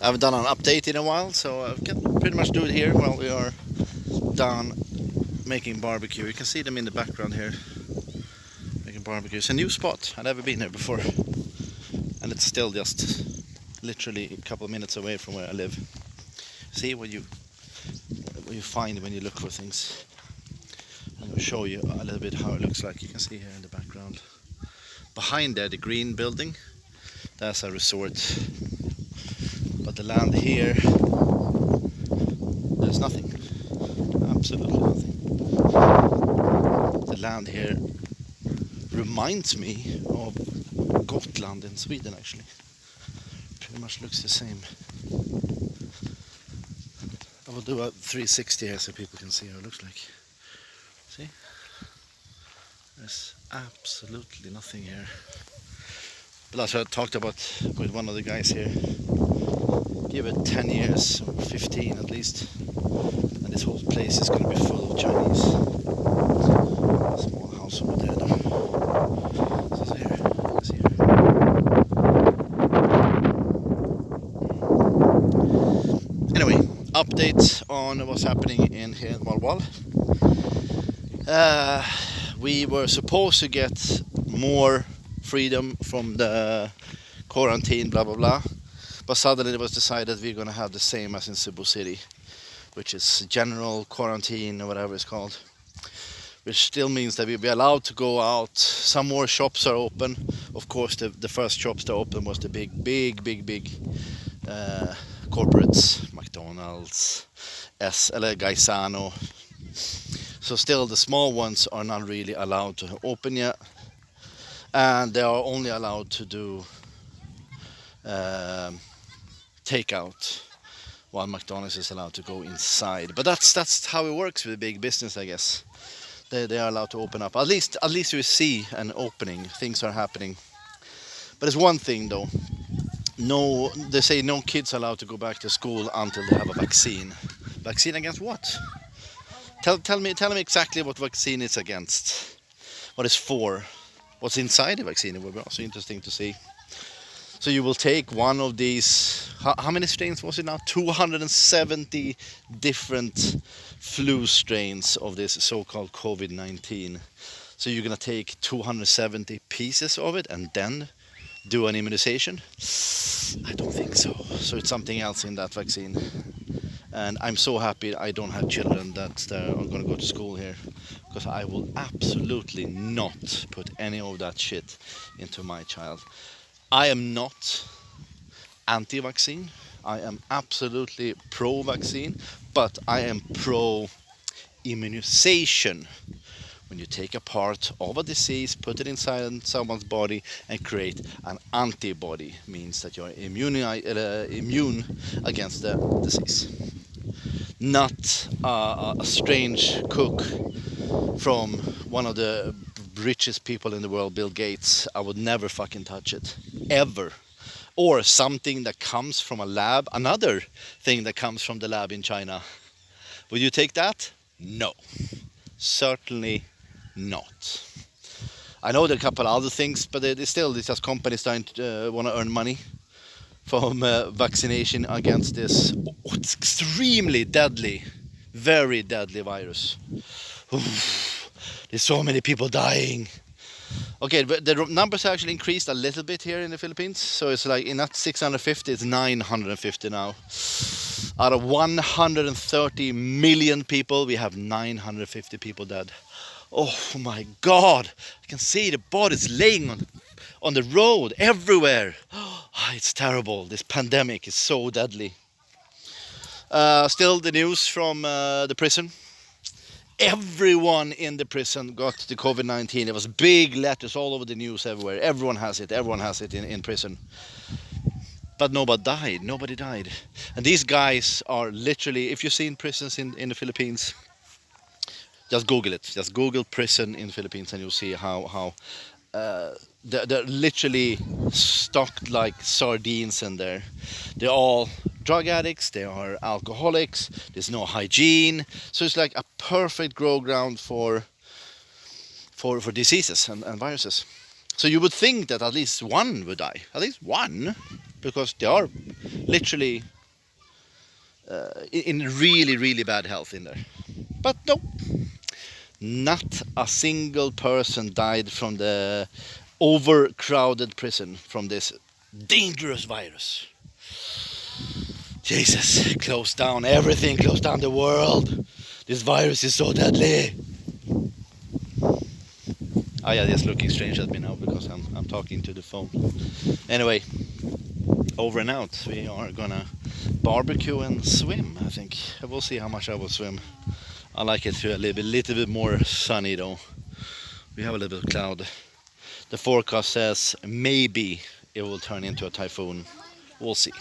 I haven't done an update in a while, so I can pretty much do it here while we are done making barbecue. You can see them in the background here, making barbecue. It's a new spot. I've never been here before, and it's still just literally a couple of minutes away from where I live. See what you find when you look for things. I'm going to show you a little bit how it looks like. You can see here in the background. Behind there, the green building, that's a resort. But the land here, there's nothing. Absolutely nothing. The land here reminds me of Gotland in Sweden, actually. Pretty much looks the same. I will do a 360 here so people can see how it looks like. See? There's absolutely nothing here. But that's what I talked about with one of the guys here. Give it 10 years, or 15 at least, and this whole place is going to be full of Chinese. A small house over there though. So here, see here. Anyway, update on what's happening here in Walwal. We were supposed to get more freedom from the quarantine, blah blah blah, but suddenly it was decided we're going to have the same as in Cebu City, which is general quarantine or whatever it's called, which still means that we'll be allowed to go out. Some more shops are open. Of course, the first shops to open was the big corporates, McDonald's, Gaisano. So still the small ones are not really allowed to open yet, and they are only allowed to do takeout, while McDonald's is allowed to go inside. But that's how it works with big business, I guess. They are allowed to open up. At least we see an opening. Things are happening. But there's one thing though. No, they say no kids are allowed to go back to school until they have a vaccine. Vaccine against what? Tell me exactly what vaccine is against. What it's for. What's inside the vaccine? It would be also interesting to see. So you will take one of these, how many strains was it now? 270 different flu strains of this so-called COVID-19. So you're going to take 270 pieces of it and then do an immunization? I don't think so. So it's something else in that vaccine. And I'm so happy I don't have children that are going to go to school here, because I will absolutely not put any of that shit into my child. I am not anti-vaccine. I am absolutely pro-vaccine, but I am pro-immunization. When you take a part of a disease, put it inside someone's body and create an antibody, means that you're immune against the disease. Not a strange cook from one of the richest people in the world, Bill Gates. I would never fucking touch it, ever. Or something that comes from a lab, another thing that comes from the lab in China. Would you take that? No, certainly not. I know there are a couple other things, but these just companies don't want to earn money from vaccination against this extremely deadly, very deadly virus. There's so many people dying. Okay, but the numbers have actually increased a little bit here in the Philippines. So it's like, in that 650, it's 950 now. Out of 130 million people, we have 950 people dead. Oh my God! I can see the bodies laying on the road everywhere. It's terrible. This pandemic is so deadly. Still the news from the prison. Everyone in the prison got the COVID-19. There was big letters all over the news everywhere. Everyone has it in prison. But nobody died. And these guys are literally, if you've seen prisons in the Philippines, just Google it. Just Google prison in the Philippines and you'll see how they're literally stocked like sardines in there. They're all drug addicts, they are alcoholics, there's no hygiene. So it's like a perfect grow ground for diseases and viruses. So you would think that at least one would die. At least one. because they are literally in really, really bad health in there. But no, not a single person died from the overcrowded prison from this dangerous virus. Jesus, close down everything, close down the world. This virus is so deadly. Oh yeah, just looking strange at me now because I'm talking to the phone. Anyway, over and out. We are gonna barbecue and swim, I think. We'll see how much I will swim. I like it to a little bit more sunny though. We have a little bit of cloud. The forecast says maybe it will turn into a typhoon. We'll see.